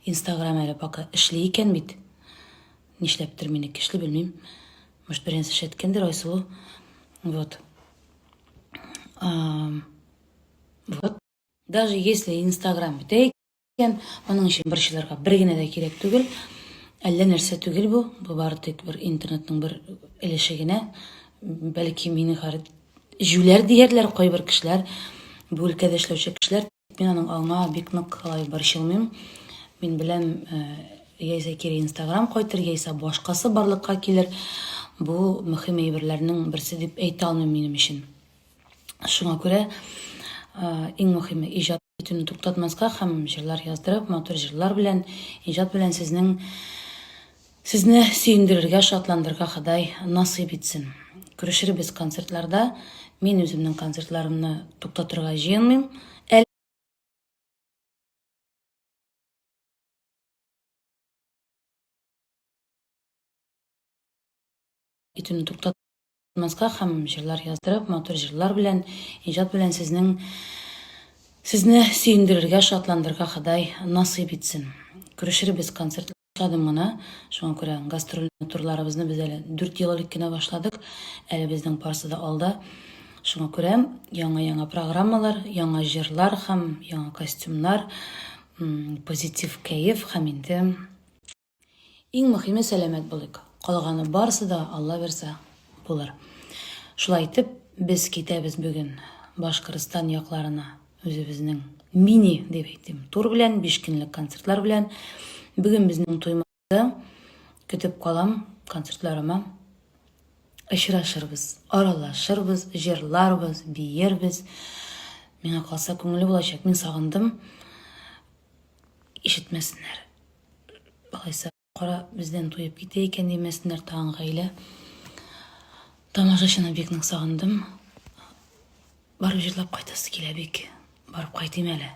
Instagram әле пока эшле икән бит. Нишләптер минеке эшле белмим. Может, беренсе эшләткәндер Айсылу. Вот. Вот. Даже если Instagram бит икән, аның өчен борчылырга бер генә дә кирәк түгел. Әллә нәрсә түгел бу. Бу бары тик бер интернетның бер элеше генә. Бәлки мине харит жүләр диярләр кайбер кешеләр, бу өлкәдә эшләүче кешеләр. Мин аның аңа бик нык борчылмыйм. Мин беләм, яисә кире Instagram кайтыр, яисә башкасы барлыкка килер. Бу мөһим әйберләрнең берсе дип әйтә алмыйм минем өчен. Шуңа күрә иң мөһиме иҗат итүне туктатмаска һәм җырлар яздырып, матур җырлар белән, иҗат белән сезне сөендерергә, шатландырырга Ходай насыйп итсен. Күрешербез концертларда. Мин үземнең концертларымны туктатырга җыенмыйм. Итүне туктатмаска һәм җырлар яздырып, матур җырлар белән, иҗат белән сезне сөендерергә, шатландырырга Ходай насыйп итсен. Күрешербез концертларда. Гына, шуңа күрә гастроль турларыбызны без әле 4 ел элек кенә башладык. Әле безнең барысы да алда. Шуңа күрә яңа программалар, яңа җырлар һәм яңа костюмнар, позитив кәеф һәм инде иң мөһиме сәламәт булыйк. Калганы барысы да Алла берсә булыр. Шулай итеп, без китәбез бүген Башкортстан якларына үзебезнең мини дип әйтим. Тур белән 5 көнлек концертлар белән. Бүген безнең туймазда көтеп калам концертларыма. Очрашырбыз, аралашырбыз, җырларбыз, биербез. Миңа калса күңелле булачак. Мин сагындым. Ишетмәсеннәр. Алайса кара бездән туеп китә икән димәсеннәр тагын гаилә. Тамашачыны бик нык сагындым. Барып җырлап кайтасы килә бик. Барып кайтыйм әле.